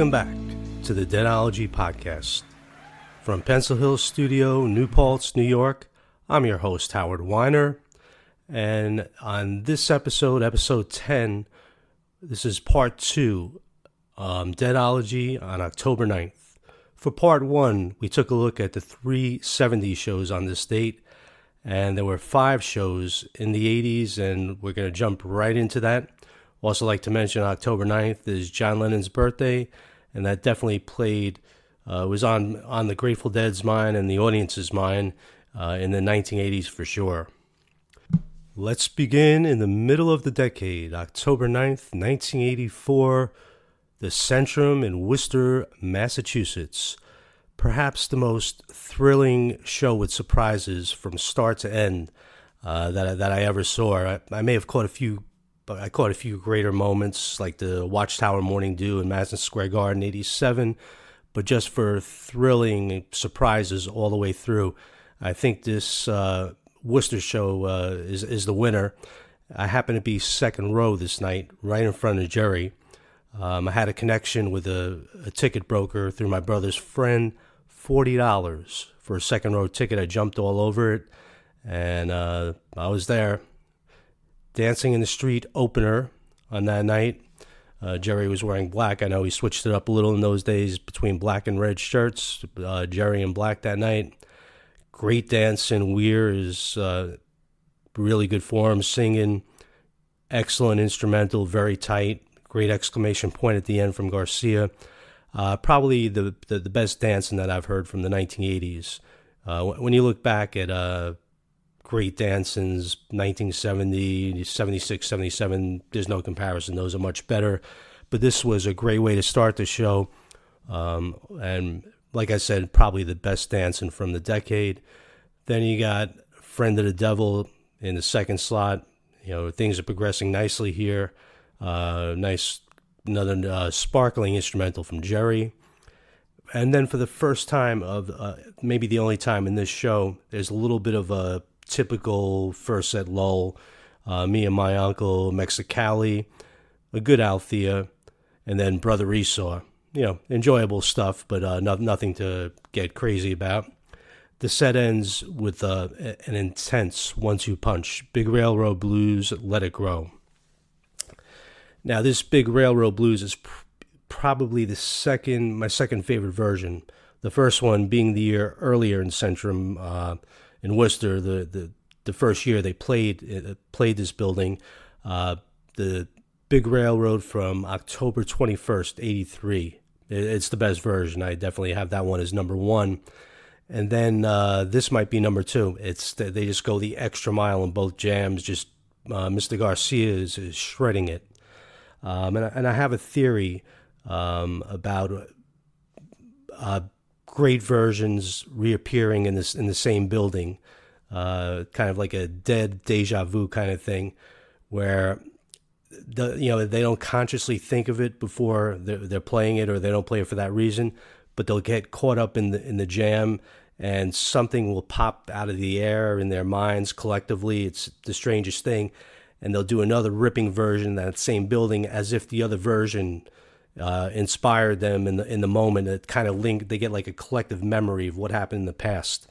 Welcome back to the Deadology Podcast. From Pencil Hill Studio, New Paltz, New York, I'm your host, Howard Weiner. And on this episode, episode 10, this is part 2, Deadology on October 9th. For part 1, we took a look at the 370 shows on this date, and there were 5 shows in the 80s, and we're going to jump right into that. Also like to mention October 9th is John Lennon's birthday, and that definitely played, was on the Grateful Dead's mind and the audience's mind in the 1980s for sure. Let's begin in the middle of the decade, October 9th, 1984, the Centrum in Worcester, Massachusetts. Perhaps the most thrilling show with surprises from start to end that I ever saw. I may have caught a few, but I caught a few greater moments like the Watchtower Morning Dew in Madison Square Garden '87, but just for thrilling surprises all the way through. I think this Worcester show is the winner. I happened to be second row this night, right in front of Jerry. I had a connection with a ticket broker through my brother's friend, $40 for a second row ticket. I jumped all over it, and I was there. Dancing in the Street opener on that night. Jerry was wearing black. I know he switched it up a little in those days between black and red shirts. Jerry in black that night. Great dancing. Weir is really good form, singing. Excellent instrumental, very tight. Great exclamation point at the end from Garcia. Probably the best dancing that I've heard from the 1980s. When you look back at great dancings, 1970, 76, 77, there's no comparison. Those are much better. But this was a great way to start the show. And like I said, probably the best dancing from the decade. Then you got Friend of the Devil in the second slot. You know, things are progressing nicely here. Nice, another sparkling instrumental from Jerry. And then for the first time of, maybe the only time in this show, there's a little bit of a typical first set lull. Me and My Uncle, Mexicali, a good Althea, and then Brother Esau. You know, enjoyable stuff, but nothing to get crazy about. The set ends with an intense 1-2 punch. Big Railroad Blues, Let It Grow. Now, this Big Railroad Blues is probably my second favorite version. The first one being the year earlier in Centrum, in Worcester, the first year they played this building. The Big Railroad from October 21st, 83. It's the best version. I definitely have that one as number 1. And then this might be number 2. They just go the extra mile in both jams. Just Mr. Garcia is shredding it. And I have a theory about great versions reappearing in the same building, kind of like a deja vu kind of thing, where they don't consciously think of it before they're playing it, or they don't play it for that reason, but they'll get caught up in the jam, and something will pop out of the air in their minds collectively. It's the strangest thing. And they'll do another ripping version in that same building as if the other version inspired them in the moment. It kind of they get like a collective memory of what happened in the past.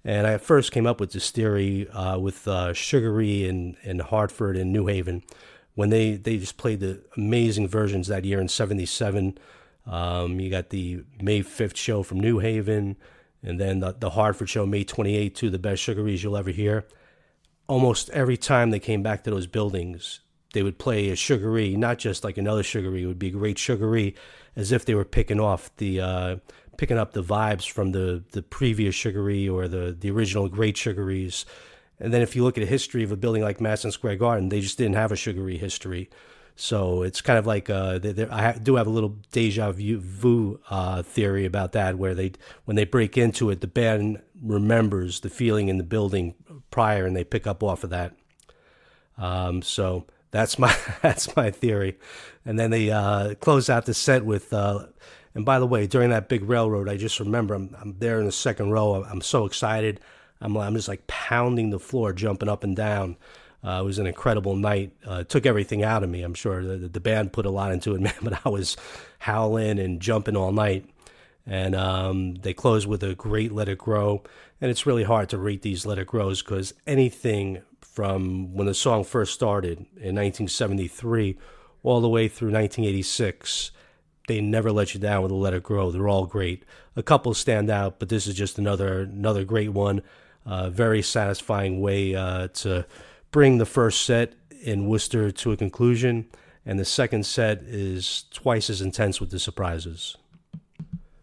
And I first came up with this theory with Sugaree in Hartford and New Haven, when they just played the amazing versions that year in 77. You got the May 5th show from New Haven, and then the Hartford show, May 28th, too, the best Sugarees you'll ever hear. Almost every time they came back to those buildings, they would play a Sugaree, not just like another Sugaree. It would be a great Sugaree, as if they were picking up the vibes from the previous Sugaree or the original great Sugarees. And then if you look at a history of a building like Madison Square Garden, they just didn't have a Sugaree history. So it's kind of like I do have a little deja vu theory about that, where when they break into it, the band remembers the feeling in the building prior, and they pick up off of that. So that's my theory. And then they close out the set with. And by the way, during that Big Railroad, I just remember I'm there in the second row. I'm so excited. I'm just like pounding the floor, jumping up and down. It was an incredible night. It took everything out of me. I'm sure the band put a lot into it, man, but I was howling and jumping all night. And they closed with a great Let It Grow. And it's really hard to rate these Let It Grows because anything from when the song first started in 1973 all the way through 1986, they never let you down with a Let It Grow. They're all great. A couple stand out, but this is just another great one. Very satisfying way to bring the first set in Worcester to a conclusion, and the second set is twice as intense with the surprises.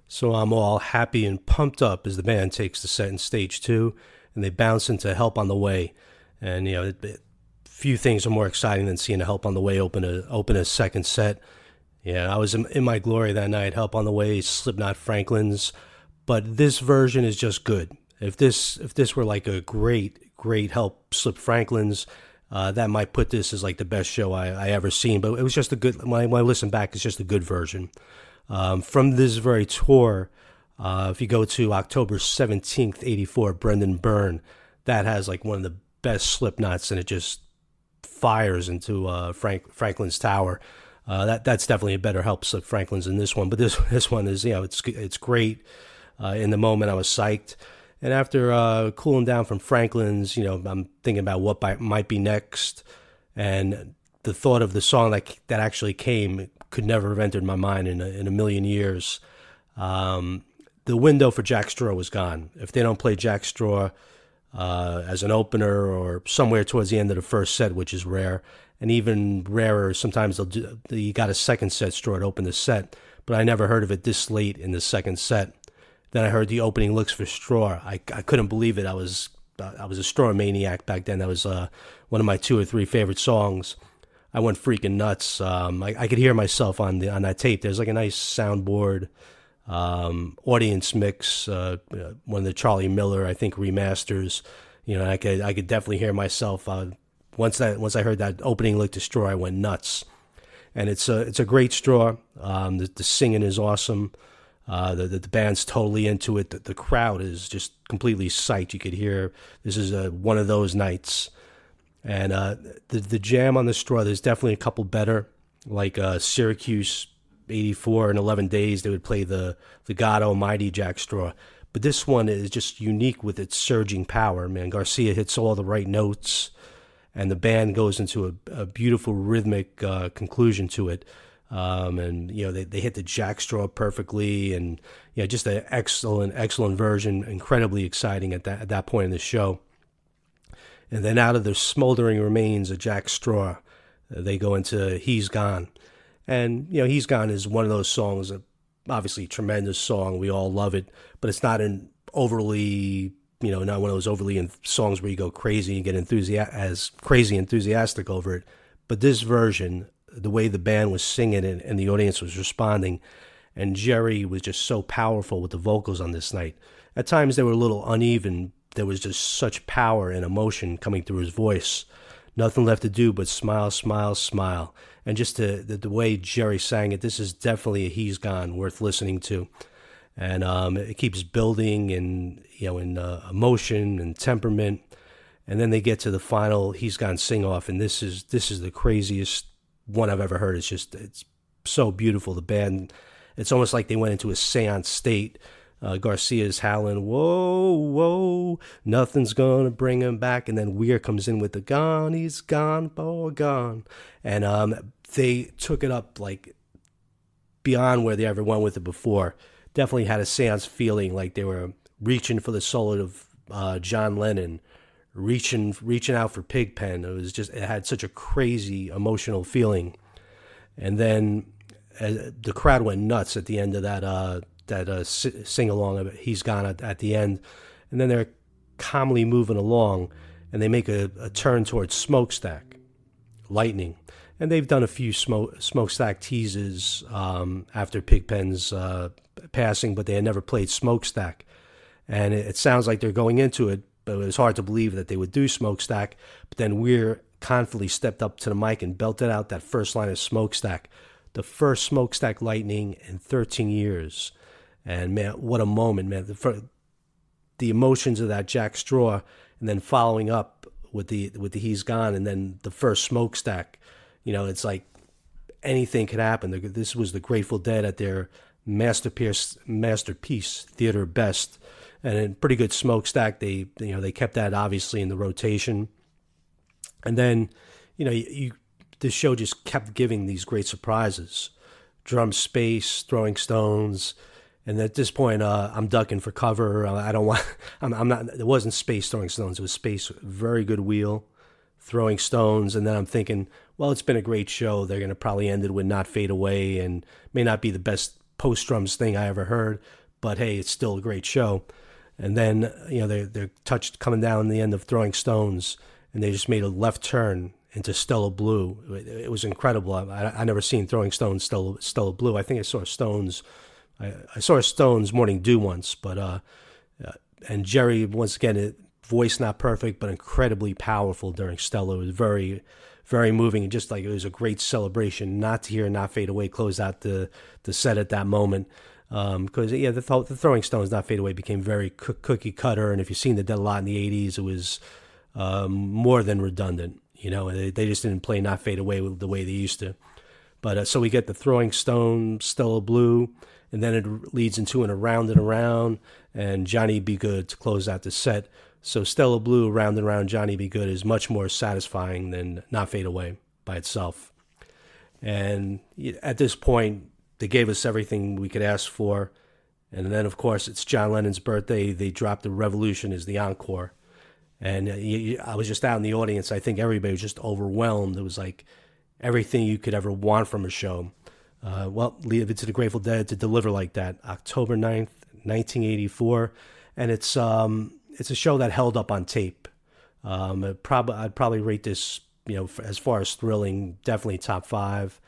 So I'm all happy and pumped up as the band takes the set in stage 2, and they bounce into Help on the Way. And few things are more exciting than seeing a Help on the Way open a second set. Yeah, I was in my glory that night. Help on the Way, Slipknot, Franklin's, but this version is just good. If this were like a great Help Slip Franklin's, that might put this as like the best show I ever seen. But it was just a good. When I listen back, it's just a good version. From this very tour, if you go to October 17th, 84, Brendan Byrne, that has like one of the best Slipknots, and it just fires into Franklin's Tower. That's definitely a better Help Slip Franklin's than this one. But this one is, it's great. In the moment, I was psyched. And after cooling down from Franklin's, I'm thinking about what might be next. And the thought of the song that actually came could never have entered my mind in a million years. The window for Jack Straw was gone. If they don't play Jack Straw as an opener or somewhere towards the end of the first set, which is rare, and even rarer, sometimes you got a second set Straw to open the set, but I never heard of it this late in the second set. Then I heard the opening licks for Straw. I couldn't believe it. I was a Straw maniac back then. That was one of my 2 or 3 favorite songs. I went freaking nuts. I could hear myself on that tape. There's like a nice soundboard, audience mix, one of the Charlie Miller, I think, remasters. I could definitely hear myself. Once I heard that opening lick to Straw, I went nuts. And it's a great Straw. The singing is awesome. The band's totally into it. The crowd is just completely psyched. You could hear this is one of those nights. And the jam on the Straw, there's definitely a couple better, like Syracuse 84 and 11 Days. They would play the God Almighty Jack Straw. But this one is just unique with its surging power, man. Garcia hits all the right notes, and the band goes into a beautiful rhythmic conclusion to it. And they hit the Jack Straw perfectly, and just an excellent version, incredibly exciting at that point in the show. And then out of the smoldering remains of Jack Straw, they go into He's Gone. And He's Gone is one of those songs, obviously a tremendous song, we all love it, but it's not an overly, not one of those overly songs where you go crazy and get enthusiastic over it. But this version, the way the band was singing it and the audience was responding, and Jerry was just so powerful with the vocals on this night. At times they were a little uneven. There was just such power and emotion coming through his voice. Nothing left to do but smile, smile, smile. And just the way Jerry sang it, this is definitely a He's Gone worth listening to. And it keeps building in emotion and temperament. And then they get to the final He's Gone sing-off, and this is the craziest one I've ever heard. It's so beautiful. The band, it's almost like they went into a seance state. Garcia's howling, whoa, whoa, nothing's gonna bring him back. And then Weir comes in with the gone, he's gone, oh, gone. And they took it up like beyond where they ever went with it before. Definitely had a seance feeling, like they were reaching for the soul of John Lennon, reaching out for Pigpen. It had such a crazy emotional feeling. And then the crowd went nuts at the end of that sing-along of He's Gone at the end. And then they're calmly moving along, and they make a turn towards Smokestack, Lightning. And they've done a few Smokestack teases after Pigpen's passing, but they had never played Smokestack. And it sounds like they're going into it, but it was hard to believe that they would do Smokestack. But then Weir confidently stepped up to the mic and belted out that first line of Smokestack, the first Smokestack Lightning in 13 years. And man, what a moment, man. The emotions of that Jack Straw, and then following up with the He's Gone, and then the first smokestack. It's like anything could happen. This was the Grateful Dead at their masterpiece theater best, and a pretty good smokestack. They kept that obviously in the rotation, and then this show just kept giving these great surprises. Drum space, throwing stones, and at this point, I'm ducking for cover. I don't want. I'm not. It wasn't space throwing stones. It was space. Very good wheel, throwing stones, and then I'm thinking, well, it's been a great show. They're going to probably end it with Not Fade Away, and may not be the best post drums thing I ever heard, but hey, it's still a great show. And then they're touched coming down the end of Throwing Stones, and they just made a left turn into Stella Blue. It was incredible. I never seen Throwing Stones Stella Blue. I think I saw Stones. I saw Stones Morning Dew once, but and Jerry, once again, voice not perfect, but incredibly powerful during Stella. It was very, very moving, and just like it was a great celebration. Not to hear Not Fade Away close out the set at that moment, because the Throwing Stones Not Fade Away became very cookie cutter, and if you've seen the Dead a lot in the '80s, it was more than redundant. They just didn't play Not Fade Away the way they used to. But so we get the Throwing Stone, Stella Blue, and then it leads into an Around and Around, and Johnny Be Good to close out the set. So Stella Blue, Round and Round, Johnny Be Good is much more satisfying than Not Fade Away by itself. And at this point, they gave us everything we could ask for. And then, of course, it's John Lennon's birthday. They dropped The Revolution as the encore. And I was just out in the audience. I think everybody was just overwhelmed. It was like everything you could ever want from a show. Leave it to the Grateful Dead to deliver like that. October 9th, 1984. And it's a show that held up on tape. I'd probably rate this, as far as thrilling, definitely top 5.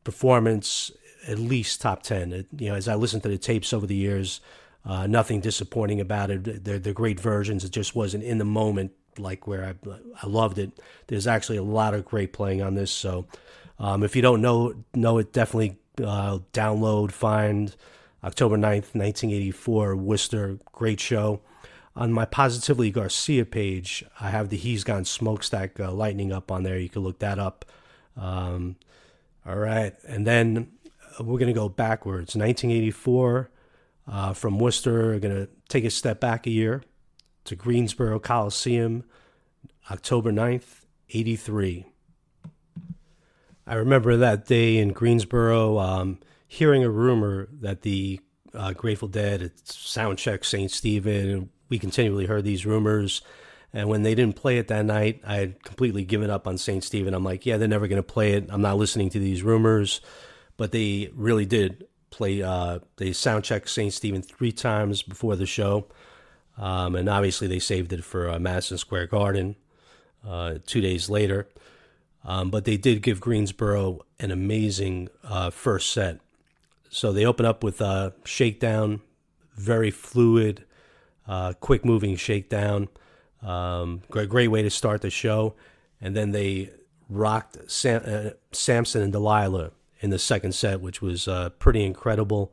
Performance, at least top 10. As I listened to the tapes over the years, nothing disappointing about it. They're great versions. It just wasn't in the moment like where I loved it. There's actually a lot of great playing on this. So if you don't know it, definitely download, find October 9th, 1984, Worcester. Great show. On my Positively Garcia page, I have the He's Gone Smokestack lightning up on there. You can look that up. All right. And then we're going to go backwards. 1984, from Worcester, we're going to take a step back a year to Greensboro Coliseum, October 9th, 83. I remember that day in Greensboro, hearing a rumor that the Grateful Dead at Soundcheck St. Stephen, we continually heard these rumors, and when they didn't play it that night, I had completely given up on St. Stephen. I'm like, yeah, they're never going to play it. I'm not listening to these rumors, but they really did play. They soundchecked St. Stephen 3 times before the show, and obviously they saved it for Madison Square Garden 2 days later. But they did give Greensboro an amazing first set. So they open up with Shakedown, very fluid, quick-moving Shakedown. Great way to start the show. And then they rocked Samson and Delilah in the second set, which was pretty incredible.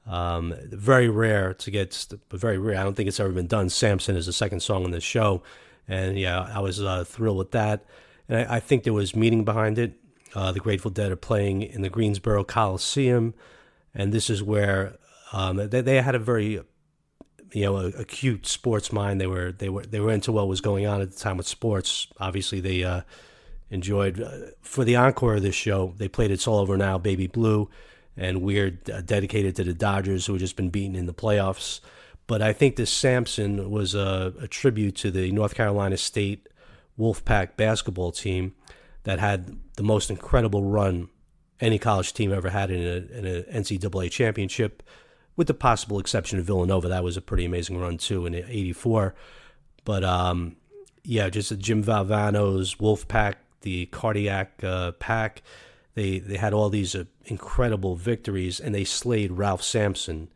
Very rare to get, but very rare. I don't think it's ever been done. Samson is the second song on this show. And yeah, I was thrilled with that. And I think there was meaning behind it. The Grateful Dead are playing in the Greensboro Coliseum, and this is where they had a very acute sports mind. They were into what was going on at the time with sports. Obviously, they enjoyed for the encore of this show. They played "It's All Over Now, Baby Blue," and Weird dedicated to the Dodgers, who had just been beaten in the playoffs. But I think this Samson was a tribute to the North Carolina State Wolfpack basketball team that had the most incredible run any college team ever had in an NCAA championship, with the possible exception of Villanova. That was a pretty amazing run too in '84. But just the Jim Valvano's Wolfpack, the Cardiac Pack. They had all these incredible victories, and they slayed Ralph Sampson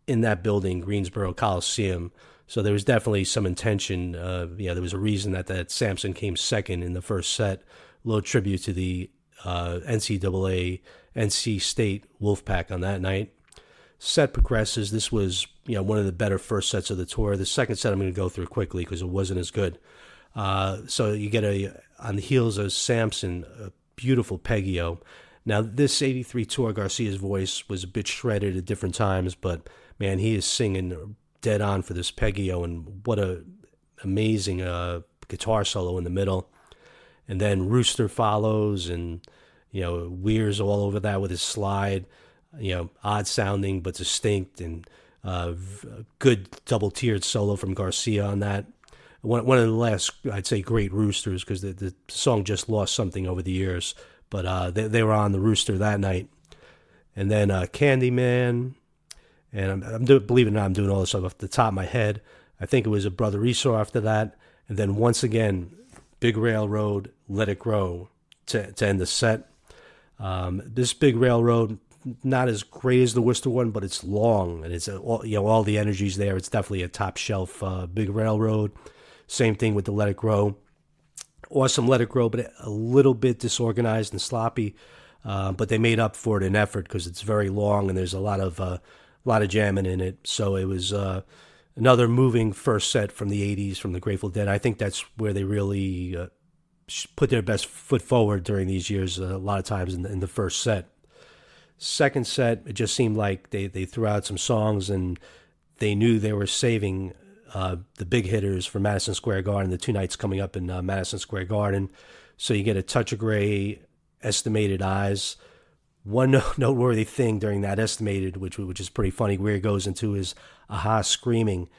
in that building, Greensboro Coliseum. So there was definitely some intention. There was a reason that Sampson came second in the first set. A little tribute to the NCAA, NC State Wolfpack on that night. Set progresses. This was one of the better first sets of the tour. The second set I'm going to go through quickly because it wasn't as good. So you get on the heels of Samson, a beautiful Peggio. Now, this 83 tour, Garcia's voice was a bit shredded at different times, but man, he is singing dead on for this Peggio, and what a amazing guitar solo in the middle. And then Rooster follows, and Weir's all over that with his slide. Odd sounding but distinct, and good double tiered solo from Garcia on that. One of the last, I'd say, great Roosters, because the song just lost something over the years. But they were on the Rooster that night. And then Candyman, and believe it or not, I'm doing all this stuff off the top of my head. I think it was a Brother Esau after that. And then once again, Big Railroad, Let It Grow to end the set. This Big Railroad, not as great as the Worcester one, but it's long, and it's all the energy's there. It's definitely a top shelf Big Railroad. Same thing with the Let It Grow. Awesome Let It Grow, but a little bit disorganized and sloppy. But they made up for it in effort, because it's very long and there's a lot of jamming in it. So it was another moving first set from the 80s from the Grateful Dead. I think that's where they really put their best foot forward during these years, a lot of times in the first set. Second set, it just seemed like they threw out some songs, and they knew they were saving the big hitters for Madison Square Garden, the two nights coming up in Madison Square Garden. So you get a Touch of Grey, Estimated Eyes. One noteworthy thing during that Estimated, which is pretty funny, where he goes into his aha screaming,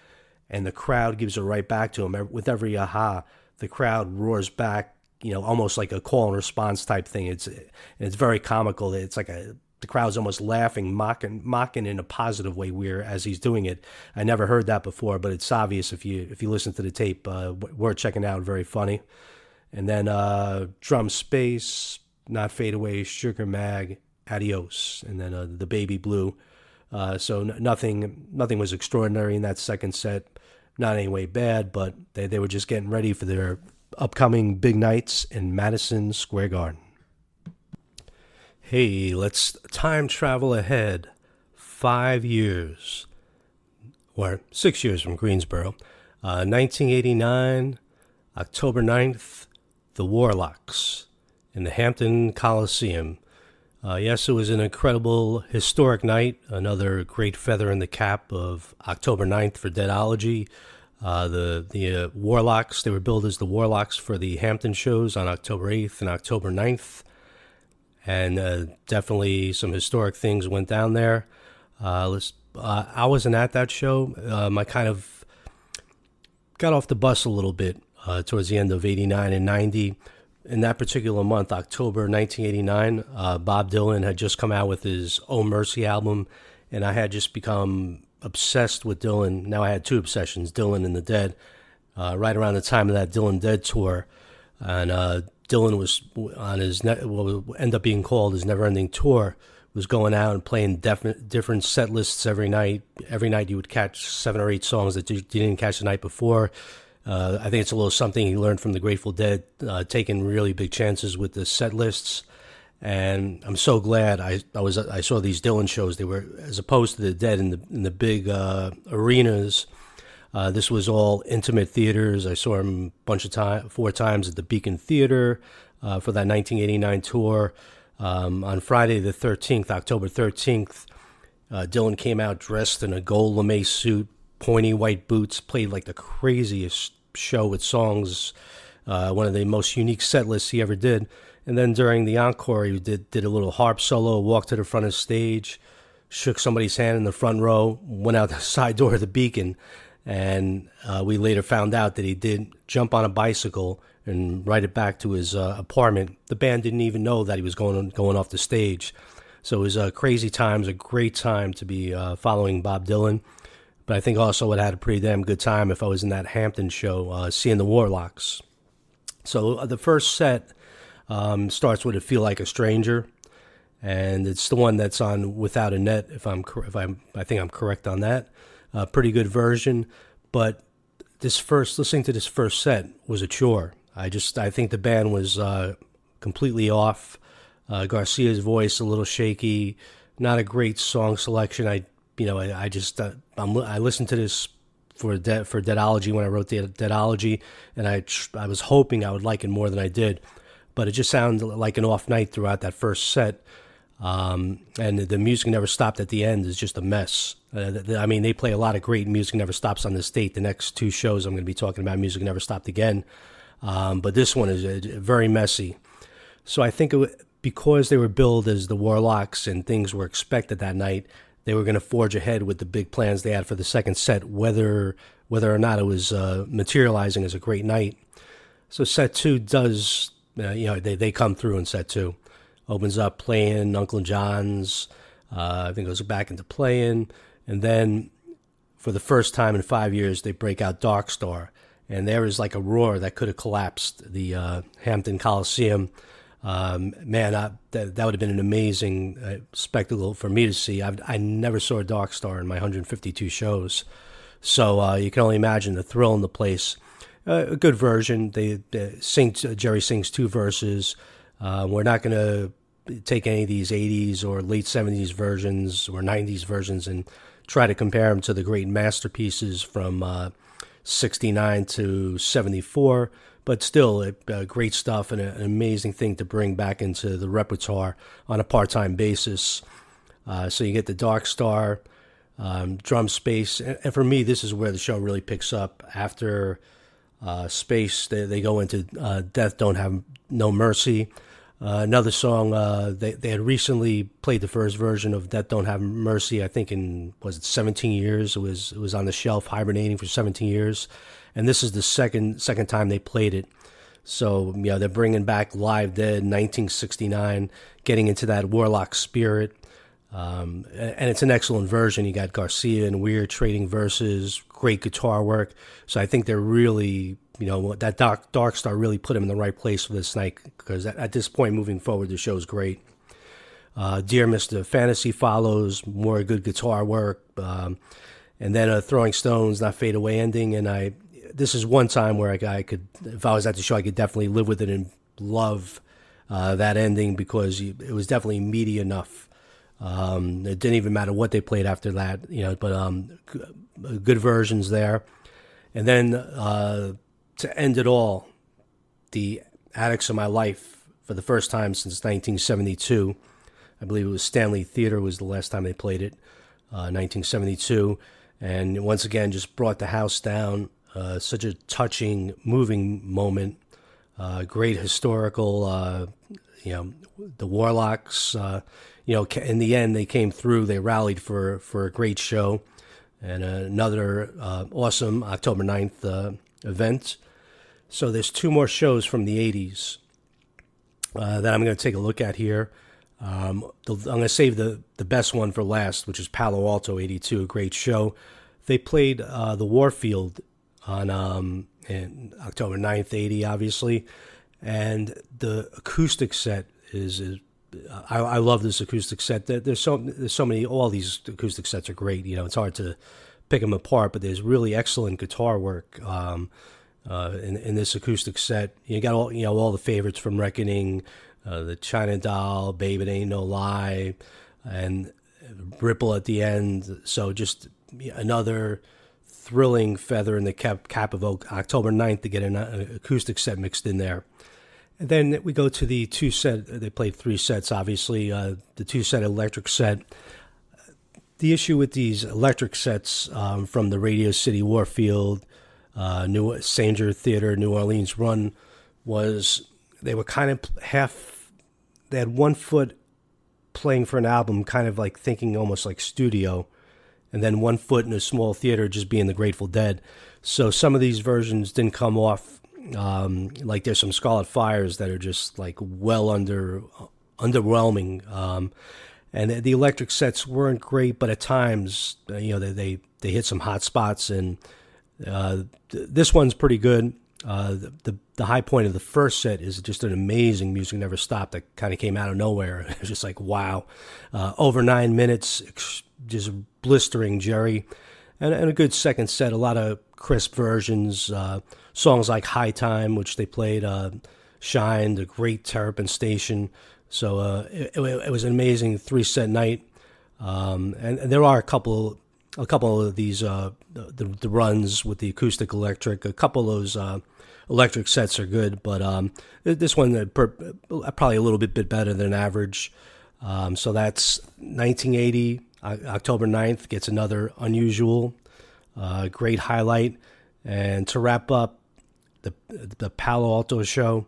and the crowd gives it right back to him. With every aha, the crowd roars back, almost like a call and response type thing. It's very comical. It's like the crowd's almost laughing, mocking in a positive way, as he's doing it. I never heard that before, but it's obvious if you listen to the tape. Worth checking out. Very funny. And then Drum Space, Not Fade Away, Sugar Mag, Adios, and then the Baby Blue. So nothing was extraordinary in that second set. Not any way bad, but they were just getting ready for their upcoming big nights in Madison Square Garden. Hey, let's time travel ahead 5 years, or 6 years from Greensboro. 1989, October 9th, the Warlocks in the Hampton Coliseum. Yes, it was an incredible, historic night, another great feather in the cap of October 9th for Deadology. The Warlocks, they were billed as the Warlocks for the Hampton shows on October 8th and October 9th. And definitely some historic things went down there. I wasn't at that show. I kind of got off the bus a little bit towards the end of 89 and 90. In that particular month, October 1989, Bob Dylan had just come out with his Oh Mercy album, and I had just become obsessed with Dylan. Now I had two obsessions, Dylan and the Dead. Right around the time of that Dylan Dead tour. And Dylan was on his what will end up being called his never-ending tour, was going out and playing different set lists every night. Every night you would catch 7 or 8 songs that you didn't catch the night before. I think it's a little something he learned from the Grateful Dead, taking really big chances with the set lists. And I'm so glad I saw these Dylan shows. They were, as opposed to the Dead in the big arenas. This was all intimate theaters. I saw him a 4 times at the Beacon Theater for that 1989 tour. On Friday the 13th, October 13th, Dylan came out dressed in a gold lame suit, pointy white boots, played like the craziest show with songs, one of the most unique set lists he ever did. And then during the encore, he did a little harp solo, walked to the front of the stage, shook somebody's hand in the front row, went out the side door of the Beacon. And we later found out that he did jump on a bicycle and ride it back to his apartment. The band didn't even know that he was going off the stage. So it was crazy times, a great time to be following Bob Dylan. But I think also it had a pretty damn good time if I was in that Hampton show, seeing the Warlocks. So the first set starts with "I Feel Like a Stranger," and it's the one that's on Without a Net. I think I'm correct on that. Pretty good version, but listening to this first set was a chore. I think the band was completely off. Garcia's voice a little shaky, not a great song selection. I listened to this for Deadology when I wrote the Deadology, and I was hoping I would like it more than I did, but it just sounded like an off night throughout that first set. And the Music Never Stopped at the end is just a mess. I mean, they play a lot of great Music Never Stops on this date. The next two shows I'm going to be talking about Music Never Stopped again. But this one is very messy. So I think because they were billed as the Warlocks and things were expected that night, they were going to forge ahead with the big plans they had for the second set, whether or not it was materializing as a great night. So set two does, they come through in set two. Opens up playing Uncle John's, I think goes back into playing, and then for the first time in 5 years, they break out Dark Star, and there is like a roar that could have collapsed the Hampton Coliseum. That would have been an amazing spectacle for me to see. I never saw Dark Star in my 152 shows, so you can only imagine the thrill in the place. A good version. Jerry sings two verses. We're not going to take any of these 80s or late 70s versions or 90s versions and try to compare them to the great masterpieces from 69 to 74, but still great stuff and an amazing thing to bring back into the repertoire on a part-time basis. So you get the Dark Star, drum space, and for me, this is where the show really picks up. After space, they go into Death Don't Have No Mercy. Another song, they had recently played the first version of Death Don't Have Mercy, I think in, 17 years? It was on the shelf, hibernating for 17 years. And this is the second time they played it. So, they're bringing back Live Dead, 1969, getting into that Warlock spirit. And it's an excellent version. You got Garcia and Weir trading verses, great guitar work. So I think they're really, that Dark Star really put him in the right place for this night, because at this point moving forward, the show's great. Dear Mr. Fantasy follows, more good guitar work, and then Throwing Stones, Not Fade Away ending. And this is one time where I could, if I was at the show, I could definitely live with it and love that ending, because it was definitely meaty enough. It didn't even matter what they played after that, but good versions there. And then to end it all, the Addicts of My Life, for the first time since 1972. I believe it was Stanley Theater was the last time they played it, 1972. And once again, just brought the house down. Such a touching, moving moment. Great historical, the Warlocks, in the end, they came through. They rallied for a great show, and another awesome October 9th event. So there's two more shows from the 80s that I'm going to take a look at here. I'm going to save the best one for last, which is Palo Alto 82, a great show. They played the Warfield on in October 9th, 80, obviously, and the acoustic set is I love this acoustic set. There's so many. All these acoustic sets are great. It's hard to pick them apart, but there's really excellent guitar work in this acoustic set. You got all the favorites from Reckoning, the China Doll, Babe It Ain't No Lie, and Ripple at the end. So just another thrilling feather in the cap of October 9th to get an acoustic set mixed in there. And then we go to the two set. They played three sets, obviously. The two set electric set. The issue with these electric sets from the Radio City Warfield, New Sanger Theater, New Orleans run was they were kind of they had 1 foot playing for an album, kind of like thinking almost like studio, and then 1 foot in a small theater just being the Grateful Dead. So some of these versions didn't come off. Like there's some Scarlet Fires that are just like underwhelming. And the electric sets weren't great, but at times, they hit some hot spots, and this one's pretty good. The high point of the first set is just an amazing Music Never Stopped that kind of came out of nowhere. It was just like, wow. Over 9 minutes, just blistering Jerry. And a good second set, a lot of crisp versions, songs like High Time, which they played, Shine, the great Terrapin Station. So it was an amazing 3-set night. And there are a couple a couple of these the runs with the acoustic electric. A couple of those electric sets are good, but this one probably a little bit better than average. So that's 1980, October 9th, gets another unusual, great highlight. And to wrap up the Palo Alto show,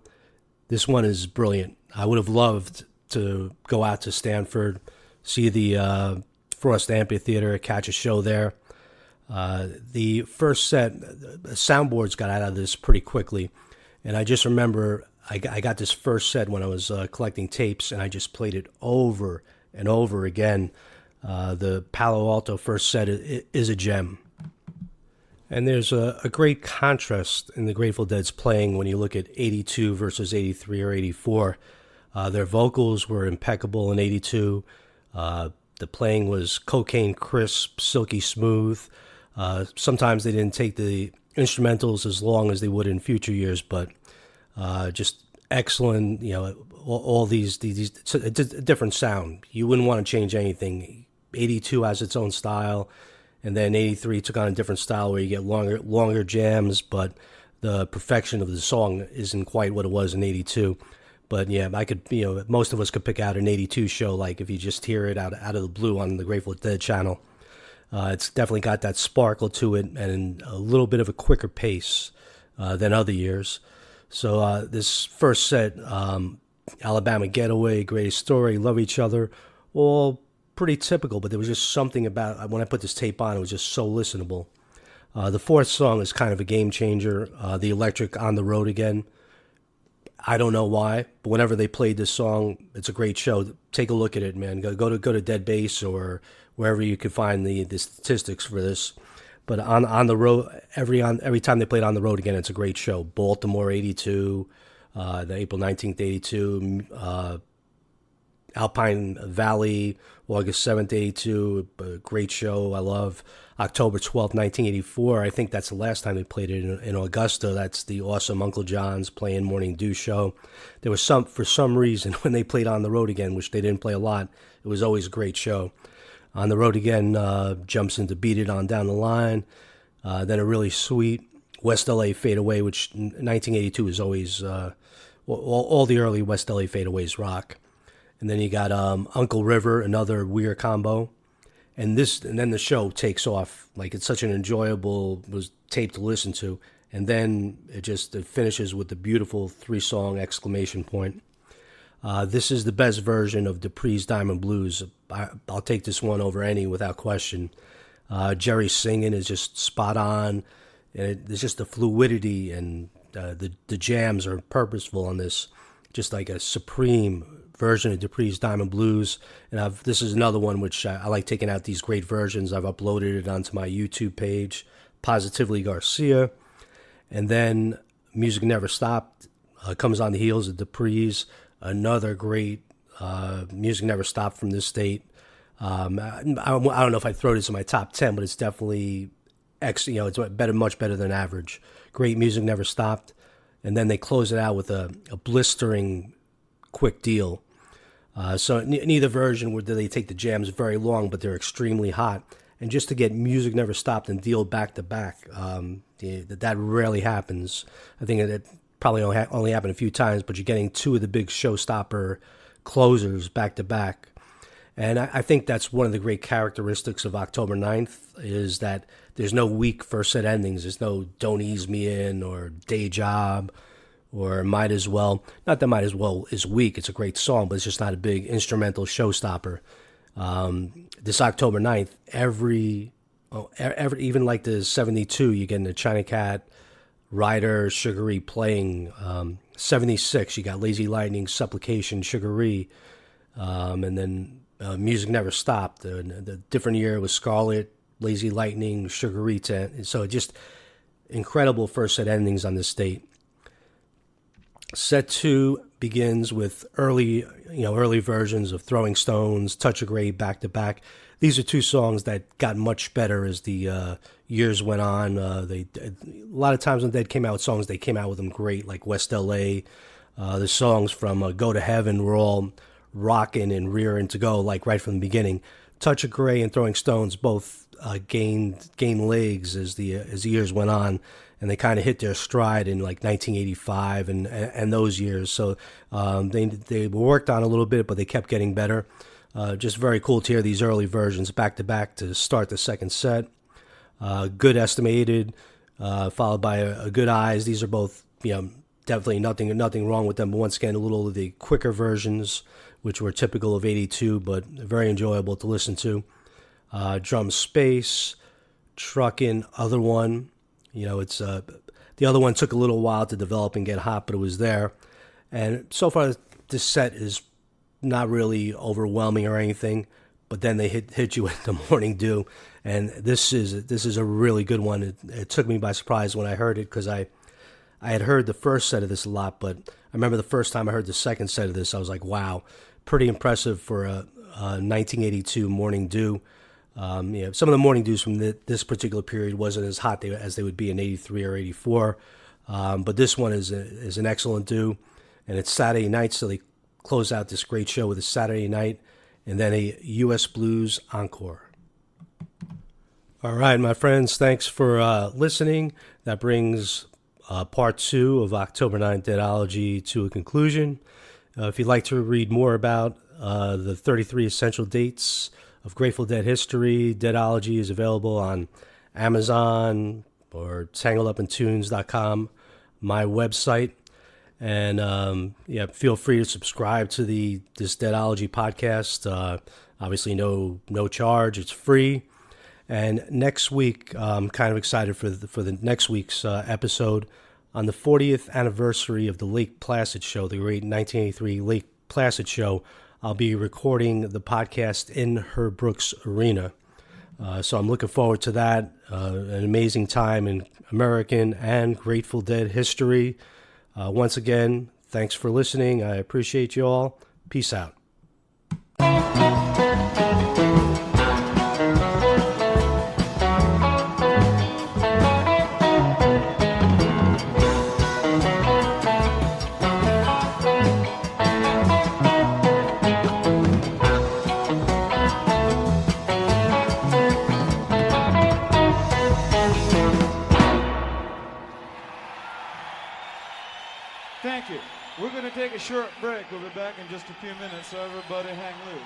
this one is brilliant. I would have loved to go out to Stanford, see the Frost Amphitheater, catch a show there. The first set, the soundboards got out of this pretty quickly, and I just remember I got this first set when I was collecting tapes, and I just played it over and over again. The Palo Alto first set is a gem. And there's a great contrast in the Grateful Dead's playing when you look at 82 versus 83 or 84. Their vocals were impeccable in 82. The playing was cocaine crisp, silky smooth. Sometimes they didn't take the instrumentals as long as they would in future years, but just excellent. All these it's a different sound. You wouldn't want to change anything. 82 has its own style, and then 83 took on a different style where you get longer jams, but the perfection of the song isn't quite what it was in 82. But yeah, I could, most of us could pick out an 82 show, like if you just hear it out of the blue on the Grateful Dead channel. It's definitely got that sparkle to it and a little bit of a quicker pace than other years. So this first set, Alabama Getaway, Greatest Story, Love Each Other, all pretty typical, but there was just something about, when I put this tape on, it was just so listenable. The fourth song is kind of a game changer, the electric On the Road Again. I don't know why, but whenever they played this song, it's a great show. Take a look at it, man. Go to Dead Bass or wherever you can find the statistics for this. But on the road, every time they played On the Road Again, it's a great show. Baltimore 82, the April 19th 82, Alpine Valley, August 7th 82, a great show. I love October 12th 1984. I think that's the last time they played it in Augusta. That's the awesome Uncle John's Playing Morning Dew show. There was for some reason when they played On the Road Again, which they didn't play a lot, it was always a great show. On the Road Again jumps into Beat It On Down the Line. Then a really sweet West LA Fade Away, which 1982 is always all the early West LA fadeaways rock. And then you got Uncle River, another weird combo. And then the show takes off. Like, it's such an enjoyable tape to listen to. And then it finishes with the beautiful 3-song exclamation point. This is the best version of Dupree's Diamond Blues. I'll take this one over any without question. Jerry singing is just spot on. And there's just the fluidity, and the jams are purposeful on this. Just like a supreme version of Dupree's Diamond Blues. And this is another one which I like taking out these great versions. I've uploaded it onto my YouTube page, Positively Garcia. And then Music Never Stopped comes on the heels of Dupree's. Another great Music Never Stopped from this state. I don't know if I'd throw this in my top 10, but it's definitely it's much better than average. Great Music Never Stopped. And then they close it out with a blistering quick deal. So neither version do they take the jams very long, but they're extremely hot. And just to get Music Never Stopped and deal back to back, that rarely happens. I think it probably only happened a few times, but you're getting two of the big showstopper closers back to back. And I think that's one of the great characteristics of October 9th is that there's no weak first set endings. There's no Don't Ease Me In or Day Job or Might As Well. Not that Might As Well is weak. It's a great song, but it's just not a big instrumental showstopper. This October 9th, every even like the 72, you get in the China Cat, Ryder, Sugaree playing. 76, you got Lazy Lightning, Supplication, Sugaree. And then Music Never Stopped. The different year was Scarlet, Lazy Lightning, Sugaree. So just incredible first set endings on this state. Set 2 begins with early versions of Throwing Stones, Touch of Grey, back to back. These are two songs that got much better as the years went on. A lot of times when Dead came out with songs, they came out with them great, like West LA. The songs from Go to Heaven were all rocking and rearing to go, like right from the beginning. touch of gray and throwing stones both gained legs as the years went on, and they kind of hit their stride in like 1985 and those years. So they were worked on a little bit, but they kept getting better. Just very cool to hear these early versions back to back to start the second set. Good estimated, followed by a good eyes. These are both, definitely nothing wrong with them. But once again, a little of the quicker versions, which were typical of 82, but very enjoyable to listen to. Drum Space, Truckin', Other One. It's the other one took a little while to develop and get hot, but it was there. And so far, this set is not really overwhelming or anything, but then they hit you with the Morning Dew, and this is a really good one. It took me by surprise when I heard it, because I had heard the first set of this a lot, but I remember the first time I heard the second set of this, I was like, wow, pretty impressive for a 1982 Morning Dew. Some of the Morning Dews from this particular period wasn't as hot as they would be in 83 or 84, but this one is an excellent Dew, and it's Saturday night, so they close out this great show with a Saturday night and then a U.S. Blues encore. All right, my friends, thanks for listening. That brings part 2 of October 9th Deadology to a conclusion. If you'd like to read more about the 33 essential dates of Grateful Dead history, Deadology is available on Amazon or tangledupintunes.com, my website. And feel free to subscribe to this Deadology podcast. Obviously, no charge; it's free. And next week, I'm kind of excited for the next week's episode on the 40th anniversary of the Lake Placid Show, the great 1983 Lake Placid Show. I'll be recording the podcast in Herb Brooks Arena, so I'm looking forward to that. An amazing time in American and Grateful Dead history. Once again, thanks for listening. I appreciate you all. Peace out. Thank you. We're going to take a short break. We'll be back in just a few minutes, so everybody hang loose.